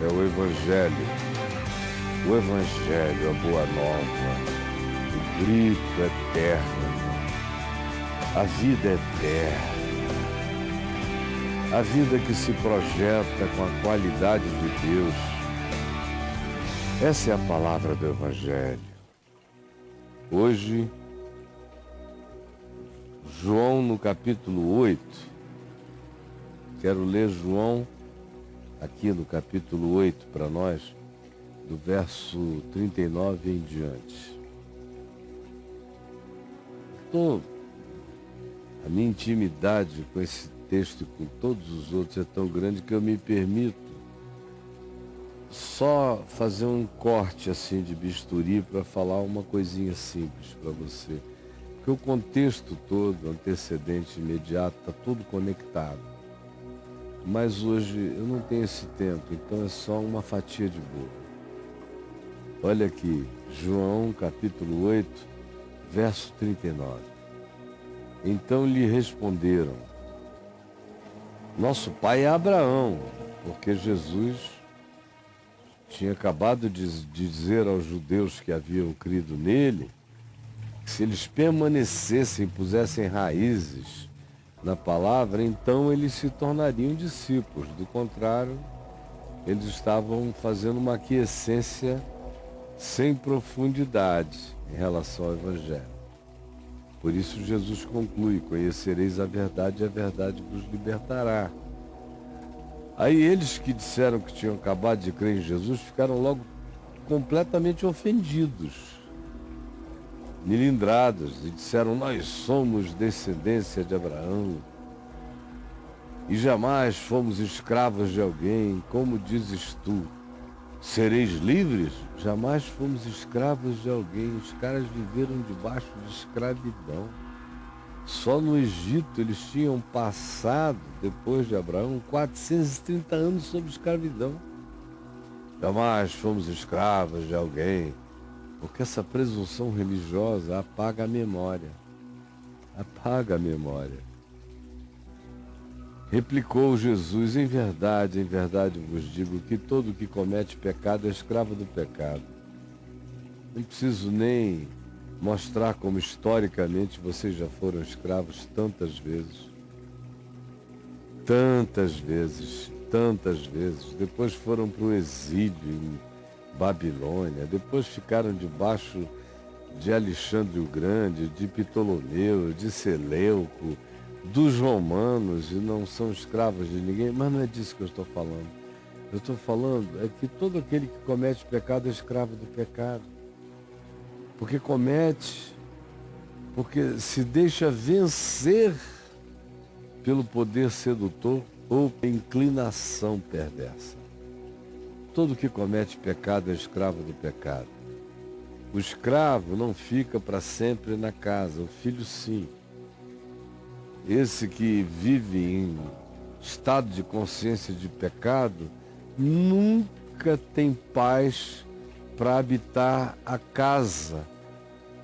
é o Evangelho, a Boa Nova, o grito eterno, a vida eterna, a vida que se projeta com a qualidade de Deus. Essa é a palavra do Evangelho. Hoje, João no capítulo 8, quero ler João aqui no capítulo 8 para nós, do verso 39 em diante. A minha intimidade com esse texto e com todos os outros é tão grande que eu me permito só fazer um corte assim de bisturi para falar uma coisinha simples para você. Porque o contexto todo, antecedente, imediato, está tudo conectado. Mas hoje eu não tenho esse tempo, então é só uma fatia de bolo. Olha aqui, João capítulo 8, verso 39. Então lhe responderam: nosso pai é Abraão, porque Jesus tinha acabado de dizer aos judeus que haviam crido nele, que se eles permanecessem, pusessem raízes na palavra, então eles se tornariam discípulos. Do contrário, eles estavam fazendo uma aquiescência sem profundidade em relação ao Evangelho. Por isso Jesus conclui: conhecereis a verdade e a verdade vos libertará. Aí eles que disseram que tinham acabado de crer em Jesus ficaram logo completamente ofendidos, milindrados, e disseram: nós somos descendência de Abraão e jamais fomos escravos de alguém. Como dizes tu, sereis livres? Jamais fomos escravos de alguém. Os caras viveram debaixo de escravidão. Só no Egito eles tinham passado, depois de Abraão, 430 anos sob escravidão. Jamais fomos escravos de alguém. Porque essa presunção religiosa apaga a memória. Apaga a memória. Replicou Jesus: em verdade vos digo que todo que comete pecado é escravo do pecado. Não preciso nem mostrar como historicamente vocês já foram escravos tantas vezes. Tantas vezes, tantas vezes. Depois foram para o exílio em Babilônia, depois ficaram debaixo de Alexandre o Grande, de Ptolomeu, de Seleuco, dos romanos, e não são escravos de ninguém. Mas não é disso que eu estou falando. Eu estou falando é que todo aquele que comete pecado é escravo do pecado. Porque comete, porque se deixa vencer pelo poder sedutor ou pela inclinação perversa. Todo que comete pecado é escravo do pecado. O escravo não fica para sempre na casa, o filho sim. Esse que vive em estado de consciência de pecado nunca tem paz para habitar a casa,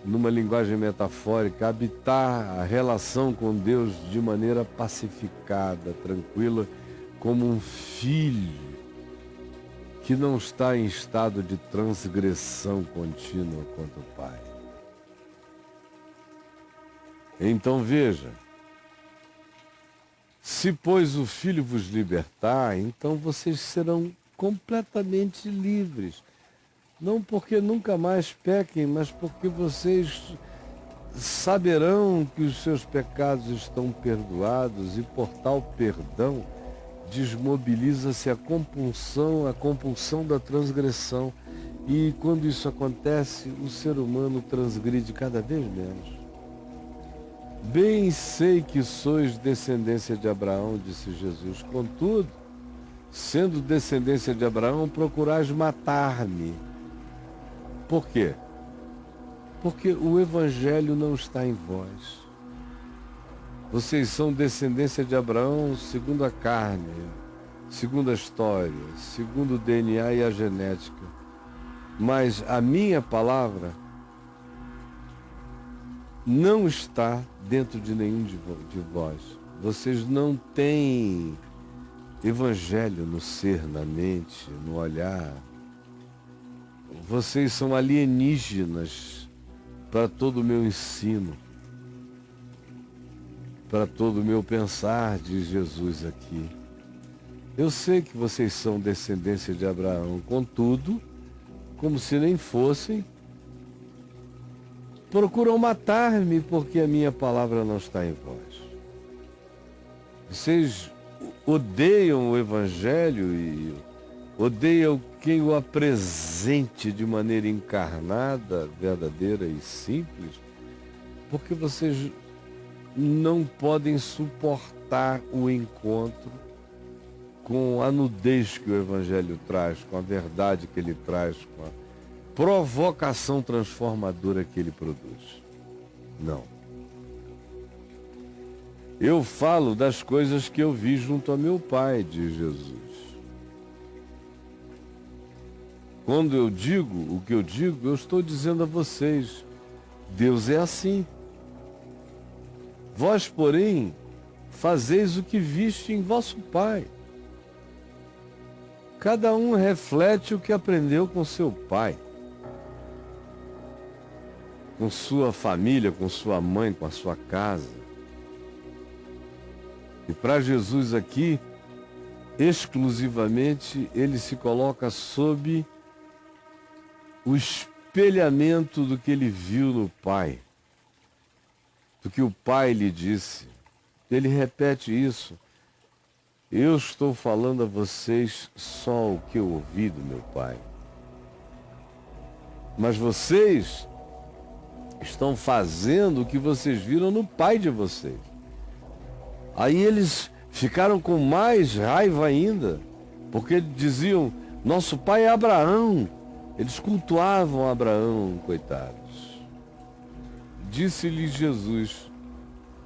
numa linguagem metafórica, habitar a relação com Deus de maneira pacificada, tranquila, como um filho que não está em estado de transgressão contínua contra o Pai. Então veja, se pois o Filho vos libertar, então vocês serão completamente livres. Não porque nunca mais pequem, mas porque vocês saberão que os seus pecados estão perdoados, e por tal perdão desmobiliza-se a compulsão da transgressão. E quando isso acontece, o ser humano transgride cada vez menos. Bem sei que sois descendência de Abraão, disse Jesus. Contudo, sendo descendência de Abraão, procurais matar-me. Por quê? Porque o Evangelho não está em vós. Vocês são descendência de Abraão segundo a carne, segundo a história, segundo o DNA e a genética. Mas a minha palavra não está dentro de nenhum de vós. Vocês não têm evangelho no ser, na mente, no olhar. Vocês são alienígenas para todo o meu ensino, para todo o meu pensar, diz Jesus aqui. Eu sei que vocês são descendência de Abraão, contudo, como se nem fossem, procuram matar-me porque a minha palavra não está em vós. Vocês odeiam o Evangelho e odeiam quem o apresente de maneira encarnada, verdadeira e simples, porque vocês não podem suportar o encontro com a nudez que o Evangelho traz, com a verdade que ele traz, com a provocação transformadora que ele produz. Não. Eu falo das coisas que eu vi junto a meu Pai, diz Jesus. Quando eu digo o que eu digo, eu estou dizendo a vocês, Deus é assim. Vós, porém, fazeis o que viste em vosso Pai. Cada um reflete o que aprendeu com seu pai, com sua família, com sua mãe, com a sua casa. E para Jesus aqui, exclusivamente, ele se coloca sob o espelhamento do que ele viu no Pai, do que o Pai lhe disse. Ele repete isso. Eu estou falando a vocês só o que eu ouvi do meu Pai. Mas vocês estão fazendo o que vocês viram no pai de vocês. Aí eles ficaram com mais raiva ainda, porque diziam, nosso pai é Abraão. Eles cultuavam Abraão, coitados. Disse-lhes Jesus,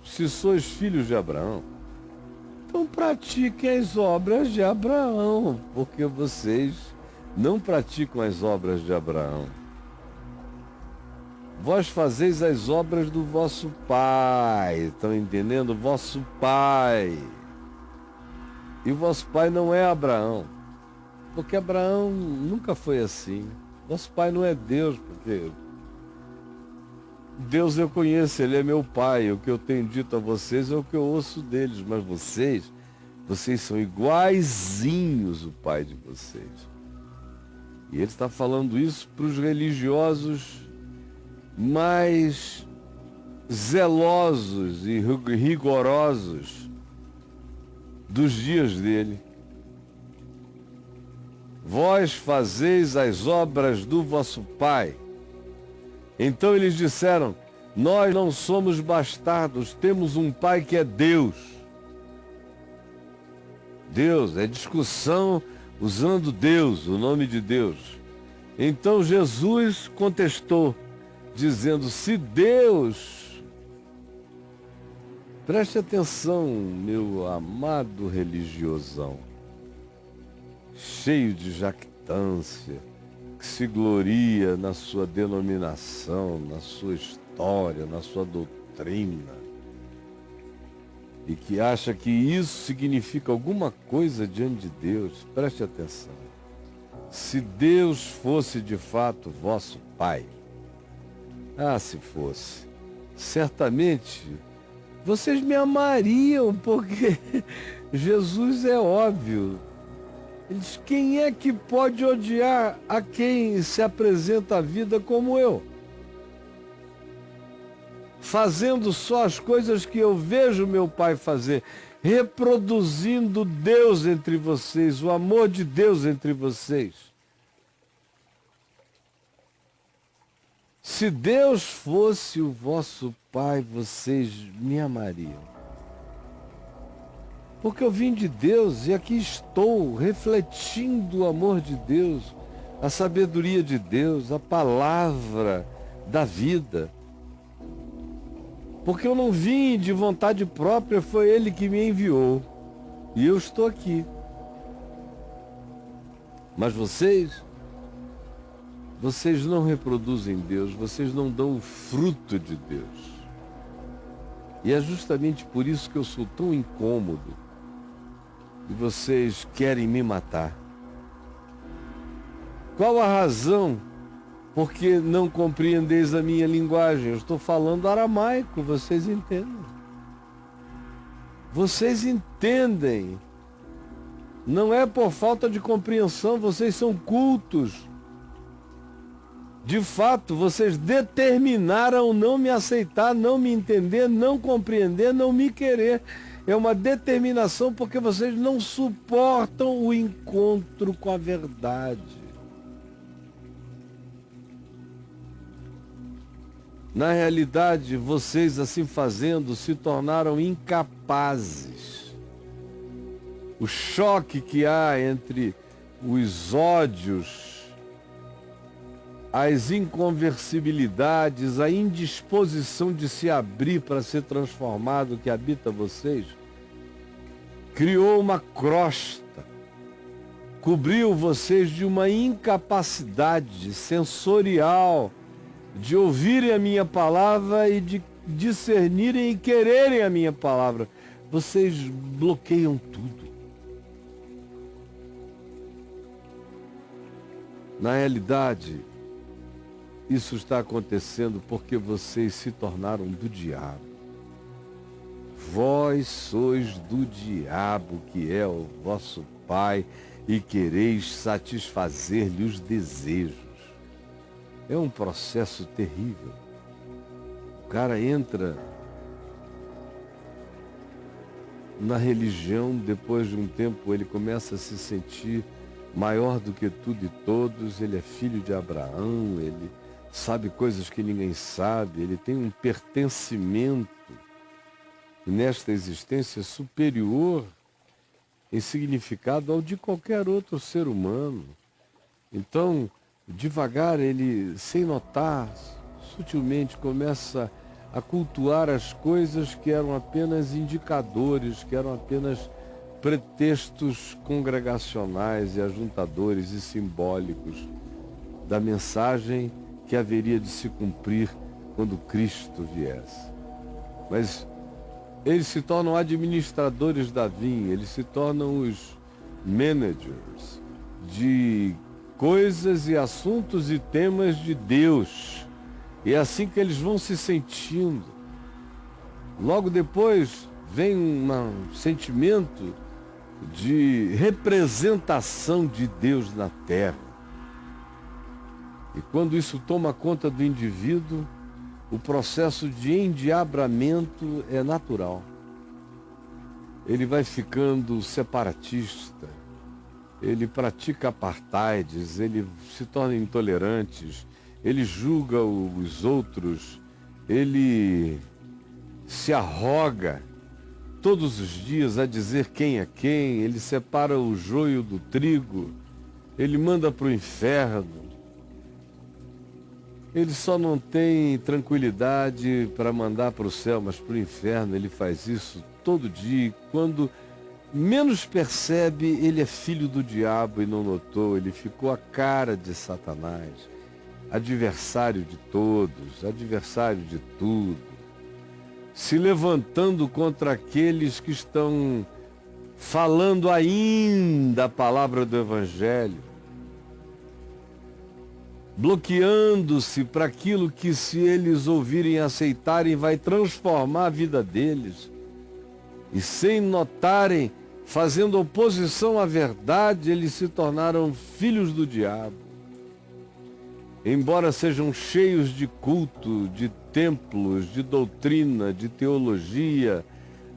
se sois filhos de Abraão, então pratiquem as obras de Abraão, porque vocês não praticam as obras de Abraão. Vós fazeis as obras do vosso pai, estão entendendo? Vosso pai. E o vosso pai não é Abraão, porque Abraão nunca foi assim. Vosso pai não é Deus, porque Deus eu conheço, ele é meu pai. O que eu tenho dito a vocês é o que eu ouço deles, mas vocês são iguaizinhos o pai de vocês. E ele está falando isso para os religiosos mais zelosos e rigorosos dos dias dele. Vós fazeis as obras do vosso pai. Então eles disseram, nós não somos bastardos, temos um pai que é Deus. Deus, é discussão usando Deus, o nome de Deus. Então Jesus contestou, dizendo, se Deus, preste atenção, meu amado religiosão, cheio de jactância, que se gloria na sua denominação, na sua história, na sua doutrina, e que acha que isso significa alguma coisa diante de Deus, preste atenção. Se Deus fosse de fato vosso Pai, se fosse, certamente vocês me amariam, porque Jesus é óbvio. Ele diz, quem é que pode odiar a quem se apresenta à vida como eu? Fazendo só as coisas que eu vejo meu pai fazer, reproduzindo Deus entre vocês, o amor de Deus entre vocês. Se Deus fosse o vosso pai, vocês me amariam. Porque eu vim de Deus e aqui estou refletindo o amor de Deus, a sabedoria de Deus, a palavra da vida. Porque eu não vim de vontade própria, foi Ele que me enviou. E eu estou aqui. Mas vocês não reproduzem Deus, vocês não dão o fruto de Deus. E é justamente por isso que eu sou tão incômodo e vocês querem me matar. Qual a razão por que não compreendeis a minha linguagem? Eu estou falando aramaico, vocês entendem. Vocês entendem. Não é por falta de compreensão, vocês são cultos. De fato, vocês determinaram não me aceitar, não me entender, não compreender, não me querer. É uma determinação porque vocês não suportam o encontro com a verdade. Na realidade, vocês, assim fazendo, se tornaram incapazes. O choque que há entre os ódios, as inconversibilidades, a indisposição de se abrir para ser transformado que habita vocês, criou uma crosta, cobriu vocês de uma incapacidade sensorial de ouvirem a minha palavra e de discernirem e quererem a minha palavra. Vocês bloqueiam tudo. Na realidade, isso está acontecendo porque vocês se tornaram do diabo. Vós sois do diabo, que é o vosso pai, e quereis satisfazer-lhe os desejos. É um processo terrível. O cara entra na religião, depois de um tempo ele começa a se sentir maior do que tudo e todos, ele é filho de Abraão, ele sabe coisas que ninguém sabe, ele tem um pertencimento nesta existência superior em significado ao de qualquer outro ser humano. Então, devagar ele, sem notar, sutilmente começa a cultuar as coisas que eram apenas indicadores, que eram apenas pretextos congregacionais e ajuntadores e simbólicos da mensagem que haveria de se cumprir quando Cristo viesse. Mas eles se tornam administradores da vinha, eles se tornam os managers de coisas e assuntos e temas de Deus. E é assim que eles vão se sentindo. Logo depois vem um sentimento de representação de Deus na terra. E quando isso toma conta do indivíduo, o processo de endiabramento é natural. Ele vai ficando separatista, ele pratica apartheids, ele se torna intolerante, ele julga os outros, ele se arroga todos os dias a dizer quem é quem, ele separa o joio do trigo, ele manda para o inferno. Ele só não tem tranquilidade para mandar para o céu, mas para o inferno ele faz isso todo dia. E quando menos percebe, ele é filho do diabo e não notou. Ele ficou a cara de Satanás, adversário de todos, adversário de tudo, se levantando contra aqueles que estão falando ainda a palavra do Evangelho, bloqueando-se para aquilo que, se eles ouvirem e aceitarem, vai transformar a vida deles. E sem notarem, fazendo oposição à verdade, eles se tornaram filhos do diabo. Embora sejam cheios de culto, de templos, de doutrina, de teologia,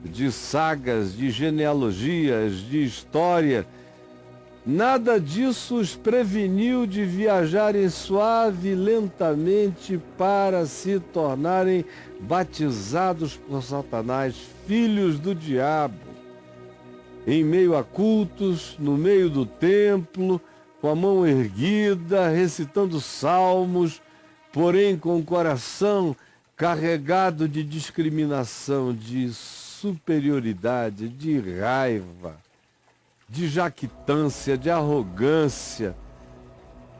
de sagas, de genealogias, de história, nada disso os preveniu de viajarem suave e lentamente para se tornarem batizados por Satanás, filhos do diabo, em meio a cultos, no meio do templo, com a mão erguida, recitando salmos, porém com o coração carregado de discriminação, de superioridade, de raiva, de jactância, de arrogância,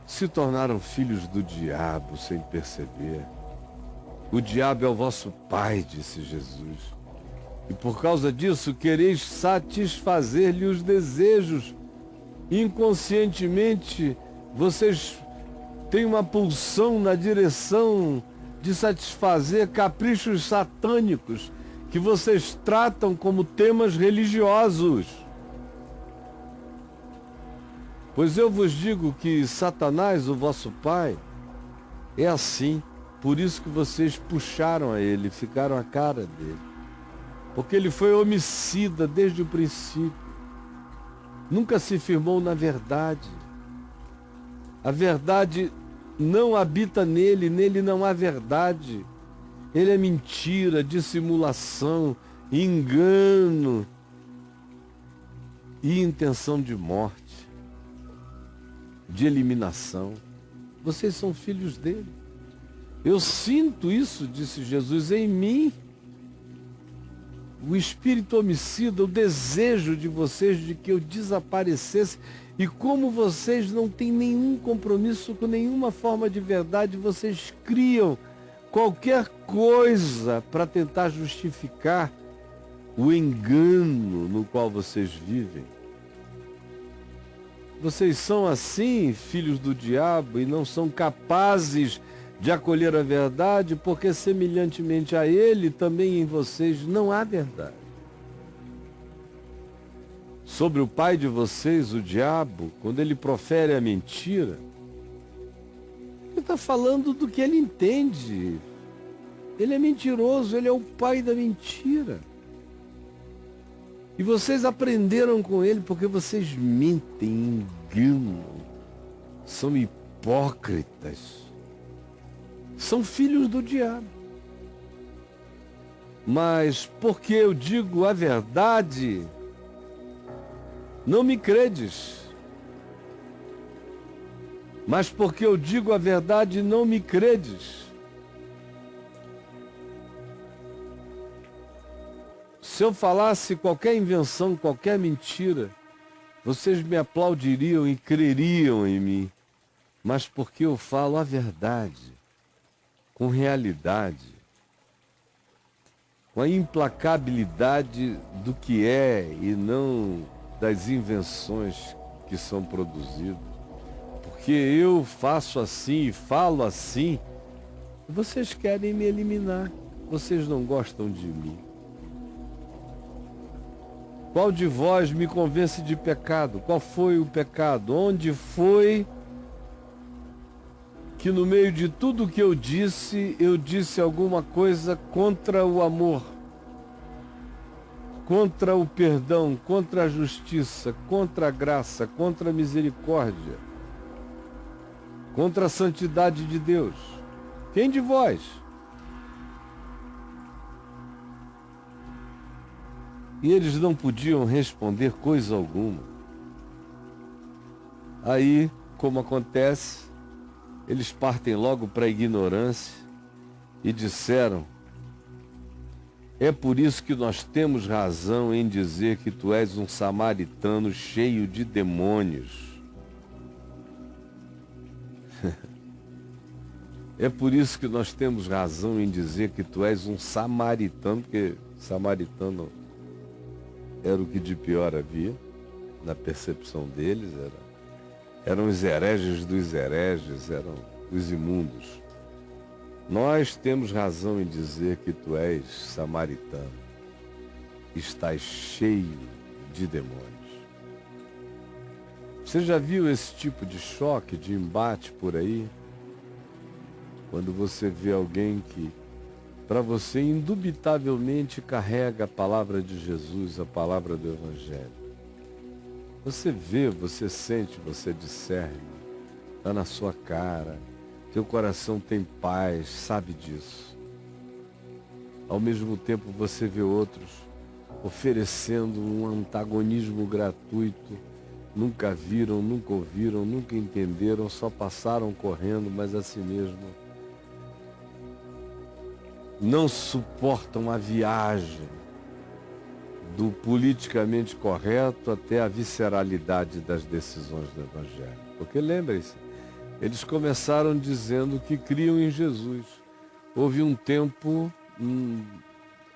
se tornaram filhos do diabo sem perceber. O diabo é o vosso pai, disse Jesus. E por causa disso, quereis satisfazer-lhe os desejos. Inconscientemente, vocês têm uma pulsão na direção de satisfazer caprichos satânicos que vocês tratam como temas religiosos. Pois eu vos digo que Satanás, o vosso pai, é assim. Por isso que vocês puxaram a ele, ficaram à cara dele. Porque ele foi homicida desde o princípio. Nunca se firmou na verdade. A verdade não habita nele, nele não há verdade. Ele é mentira, dissimulação, engano e intenção de morte, de eliminação. Vocês são filhos dele. Eu sinto isso, disse Jesus, em mim. O espírito homicida, o desejo de vocês de que eu desaparecesse. E como vocês não têm nenhum compromisso com nenhuma forma de verdade, vocês criam qualquer coisa para tentar justificar o engano no qual vocês vivem. Vocês são assim, filhos do diabo, e não são capazes de acolher a verdade, porque semelhantemente a ele, também em vocês não há verdade. Sobre o pai de vocês, o diabo, quando ele profere a mentira, ele está falando do que ele entende. Ele é mentiroso, ele é o pai da mentira. E vocês aprenderam com ele porque vocês mentem, enganam, são hipócritas. São filhos do diabo. Mas porque eu digo a verdade, não me credes. Mas porque eu digo a verdade, não me credes. Se eu falasse qualquer invenção, qualquer mentira, vocês me aplaudiriam e creriam em mim. Mas porque eu falo a verdade, com realidade, com a implacabilidade do que é e não das invenções que são produzidas. Porque eu faço assim e falo assim, vocês querem me eliminar, vocês não gostam de mim. Qual de vós me convence de pecado? Qual foi o pecado? Onde foi que no meio de tudo que eu disse alguma coisa contra o amor, contra o perdão, contra a justiça, contra a graça, contra a misericórdia, contra a santidade de Deus? Quem de vós? E eles não podiam responder coisa alguma. Aí, como acontece, eles partem logo para a ignorância e disseram: é por isso que nós temos razão em dizer que tu és um samaritano cheio de demônios. É por isso que nós temos razão em dizer que tu és um samaritano, porque samaritano era o que de pior havia, na percepção deles, eram os hereges dos hereges, eram os imundos. Nós temos razão em dizer que tu és samaritano, estás cheio de demônios. Você já viu esse tipo de choque, de embate por aí? Quando você vê alguém que, para você, indubitavelmente carrega a palavra de Jesus, a palavra do Evangelho. Você vê, você sente, você discerne, está na sua cara, teu coração tem paz, sabe disso. Ao mesmo tempo você vê outros oferecendo um antagonismo gratuito, nunca viram, nunca ouviram, nunca entenderam, só passaram correndo, mas a si mesmo não suportam a viagem do politicamente correto até a visceralidade das decisões do Evangelho. Porque lembrem-se, eles começaram dizendo que criam em Jesus. Houve um tempo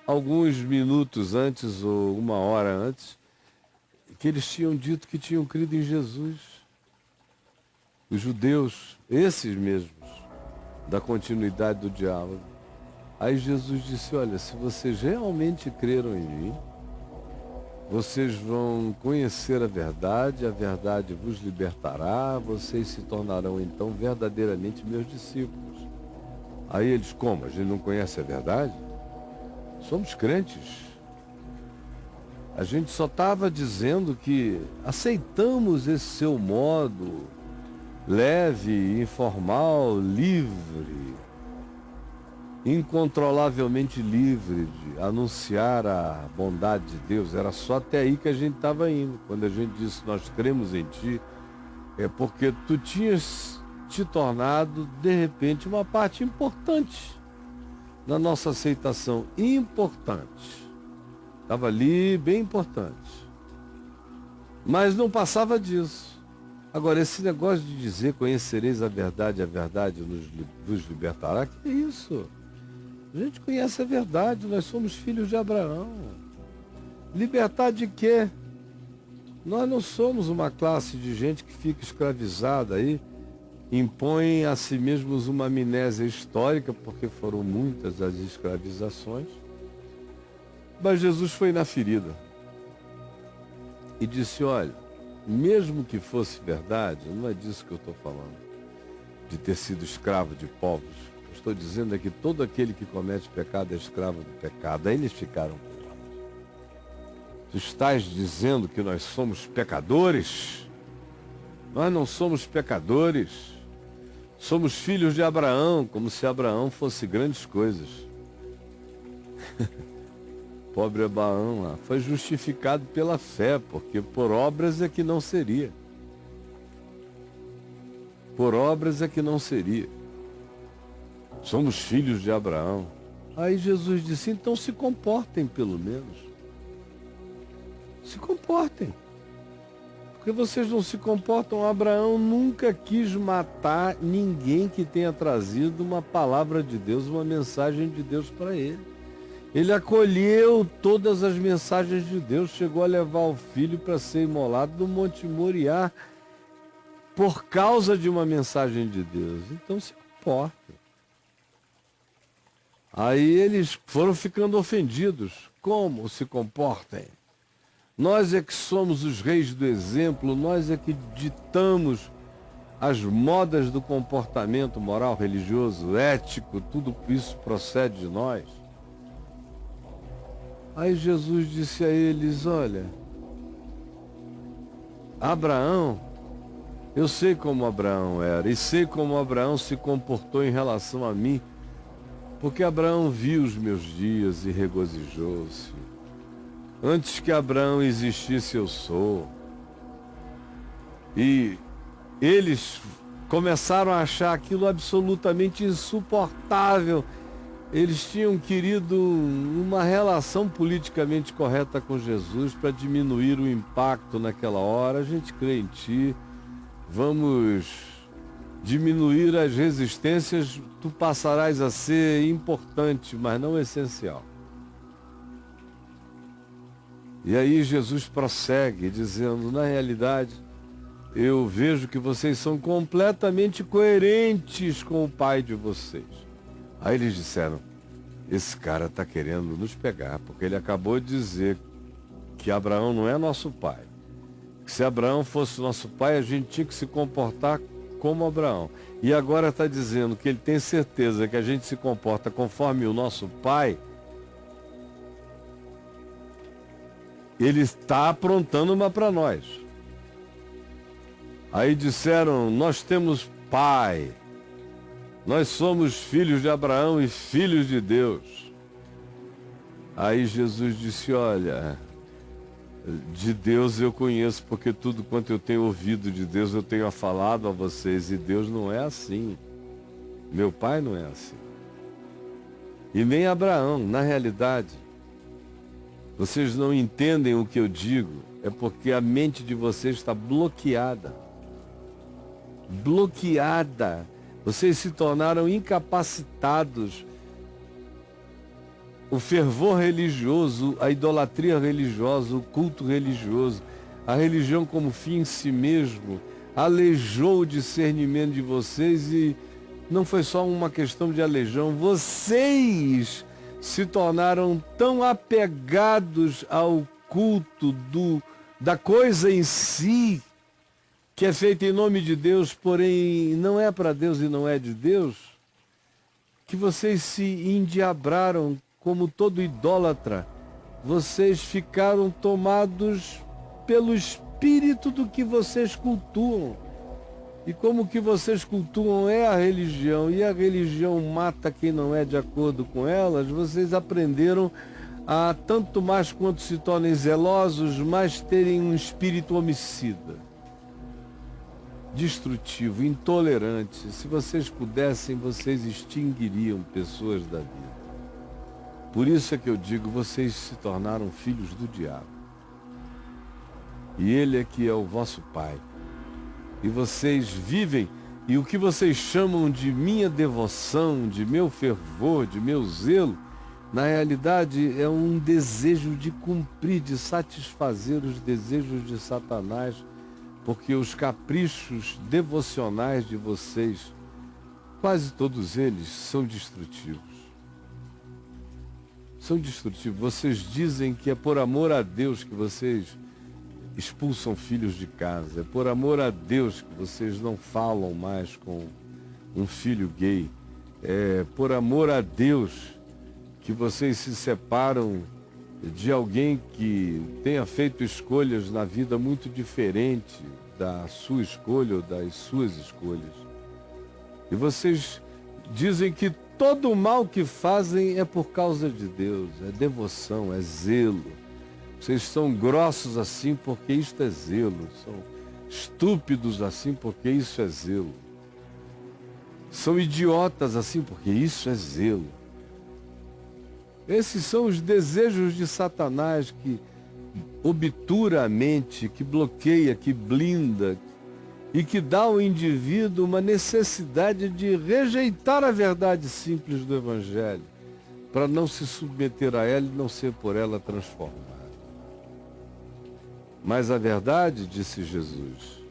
alguns minutos antes ou uma hora antes, que eles tinham dito que tinham crido em Jesus. Os judeus, esses mesmos, da continuidade do diálogo. Aí Jesus disse, olha, se vocês realmente creram em mim, vocês vão conhecer a verdade vos libertará, vocês se tornarão então verdadeiramente meus discípulos. Aí eles, como? A gente não conhece a verdade? Somos crentes. A gente só estava dizendo que aceitamos esse seu modo leve, informal, livre, incontrolavelmente livre de anunciar a bondade de Deus. Era só até aí que a gente estava indo. Quando a gente disse nós cremos em ti, é porque tu tinhas te tornado de repente uma parte importante na nossa aceitação. Importante. Estava ali, bem importante. Mas não passava disso. Agora, esse negócio de dizer conhecereis a verdade vos libertará, que é isso? A gente conhece a verdade, nós somos filhos de Abraão. Libertar de quê? Nós não somos uma classe de gente que fica escravizada aí, impõe a si mesmos uma amnésia histórica, porque foram muitas as escravizações. Mas Jesus foi na ferida e disse, olha, mesmo que fosse verdade, não é disso que eu estou falando, de ter sido escravo de povos. Eu estou dizendo é que todo aquele que comete pecado é escravo do pecado. Aí eles ficaram bravos. Tu estás dizendo que nós somos pecadores? Nós não somos pecadores. Somos filhos de Abraão, como se Abraão fosse grandes coisas. Pobre Abraão lá, foi justificado pela fé, porque por obras é que não seria. Por obras é que não seria. Somos filhos de Abraão. Aí Jesus disse, então se comportem pelo menos. Se comportem. Porque vocês não se comportam. Abraão nunca quis matar ninguém que tenha trazido uma palavra de Deus, uma mensagem de Deus para ele. Ele acolheu todas as mensagens de Deus, chegou a levar o filho para ser imolado no Monte Moriá por causa de uma mensagem de Deus. Então se comporta. Aí eles foram ficando ofendidos. Como se comportem? Nós é que somos os reis do exemplo, nós é que ditamos as modas do comportamento moral, religioso, ético, tudo isso procede de nós. Aí Jesus disse a eles, olha, Abraão, eu sei como Abraão era, e sei como Abraão se comportou em relação a mim, porque Abraão viu os meus dias e regozijou-se. Antes que Abraão existisse, eu sou. E eles começaram a achar aquilo absolutamente insuportável. Eles tinham querido uma relação politicamente correta com Jesus para diminuir o impacto naquela hora. A gente crê em ti, vamos diminuir as resistências, tu passarás a ser importante, mas não essencial. E aí Jesus prossegue dizendo, na realidade, eu vejo que vocês são completamente coerentes com o pai de vocês. Aí eles disseram, esse cara está querendo nos pegar, porque ele acabou de dizer que Abraão não é nosso pai. Que se Abraão fosse nosso pai, a gente tinha que se comportar como Abraão. E agora está dizendo que ele tem certeza que a gente se comporta conforme o nosso pai. Ele está aprontando uma para nós. Aí disseram, nós temos pai. Nós somos filhos de Abraão e filhos de Deus. Aí Jesus disse, olha, de Deus eu conheço, porque tudo quanto eu tenho ouvido de Deus eu tenho falado a vocês, e Deus não é assim. Meu pai não é assim. E nem Abraão, na realidade. Vocês não entendem o que eu digo, é porque a mente de vocês está bloqueada. Bloqueada. Vocês se tornaram incapacitados o fervor religioso, a idolatria religiosa, o culto religioso, a religião como fim em si mesmo, aleijou o discernimento de vocês e não foi só uma questão de aleijão, vocês se tornaram tão apegados ao culto da coisa em si, que é feita em nome de Deus, porém não é para Deus e não é de Deus, que vocês se endiabraram como todo idólatra. Vocês ficaram tomados pelo espírito do que vocês cultuam. E como o que vocês cultuam é a religião, e a religião mata quem não é de acordo com elas, vocês aprenderam a, tanto mais quanto se tornem zelosos, mais terem um espírito homicida, destrutivo, intolerante. Se vocês pudessem, vocês extinguiriam pessoas da vida. Por isso é que eu digo, vocês se tornaram filhos do diabo. E ele é que é o vosso pai. E vocês vivem, e o que vocês chamam de minha devoção, de meu fervor, de meu zelo, na realidade é um desejo de cumprir, de satisfazer os desejos de Satanás, porque os caprichos devocionais de vocês, quase todos eles, são destrutivos. São destrutivos. Vocês dizem que é por amor a Deus que vocês expulsam filhos de casa. É por amor a Deus que vocês não falam mais com um filho gay. É por amor a Deus que vocês se separam de alguém que tenha feito escolhas na vida muito diferente da sua escolha ou das suas escolhas. E vocês dizem que todo o mal que fazem é por causa de Deus, é devoção, é zelo. Vocês são grossos assim porque isto é zelo, são estúpidos assim porque isso é zelo. São idiotas assim porque isso é zelo. Esses são os desejos de Satanás que obtura a mente, que bloqueia, que blinda e que dá ao indivíduo uma necessidade de rejeitar a verdade simples do Evangelho para não se submeter a ela e não ser por ela transformado. Mas a verdade, disse Jesus,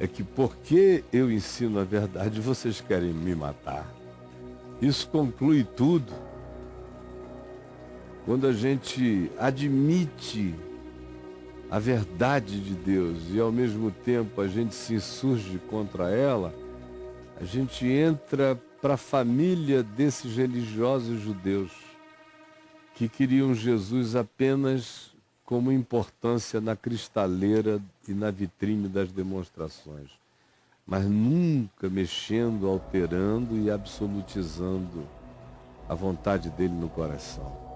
é que porque eu ensino a verdade, vocês querem me matar. Isso conclui tudo. Quando a gente admite a verdade de Deus e ao mesmo tempo a gente se insurge contra ela, a gente entra para a família desses religiosos judeus que queriam Jesus apenas como importância na cristaleira e na vitrine das demonstrações, mas nunca mexendo, alterando e absolutizando a vontade dele no coração.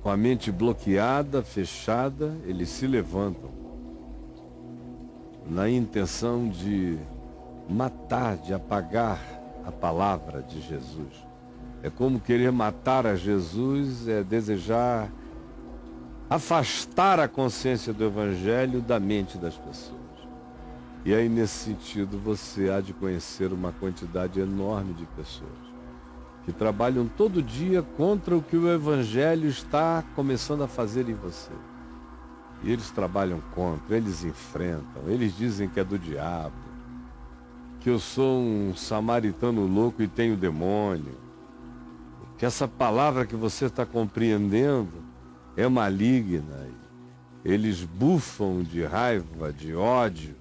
Com a mente bloqueada, fechada, eles se levantam na intenção de matar, de apagar a palavra de Jesus. É como querer matar a Jesus, é desejar afastar a consciência do Evangelho da mente das pessoas. E aí, nesse sentido, você há de conhecer uma quantidade enorme de pessoas que trabalham todo dia contra o que o Evangelho está começando a fazer em você. E eles trabalham contra, eles enfrentam, eles dizem que é do diabo, que eu sou um samaritano louco e tenho demônio, que essa palavra que você está compreendendo é maligna. Eles bufam de raiva, de ódio,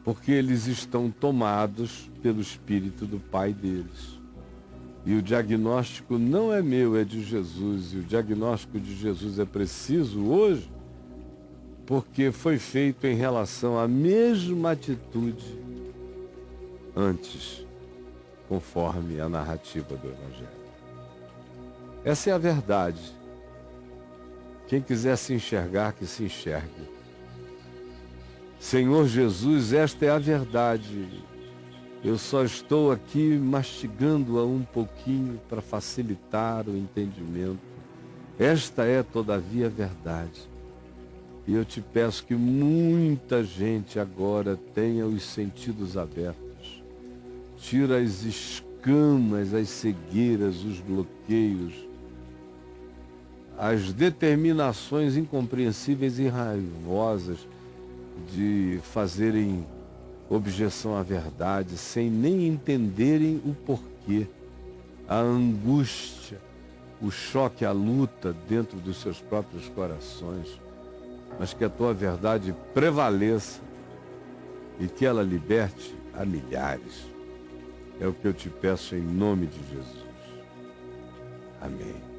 porque eles estão tomados pelo espírito do Pai deles. E o diagnóstico não é meu, é de Jesus. E o diagnóstico de Jesus é preciso hoje, porque foi feito em relação à mesma atitude antes, conforme a narrativa do Evangelho. Essa é a verdade. Quem quiser se enxergar, que se enxergue. Senhor Jesus, esta é a verdade. Eu só estou aqui mastigando-a um pouquinho para facilitar o entendimento. Esta é, todavia, a verdade. E eu te peço que muita gente agora tenha os sentidos abertos, tira as escamas, as cegueiras, os bloqueios, as determinações incompreensíveis e raivosas de fazerem objeção à verdade sem nem entenderem o porquê, a angústia, o choque, a luta dentro dos seus próprios corações, mas que a tua verdade prevaleça e que ela liberte a milhares. É o que eu te peço em nome de Jesus. Amém.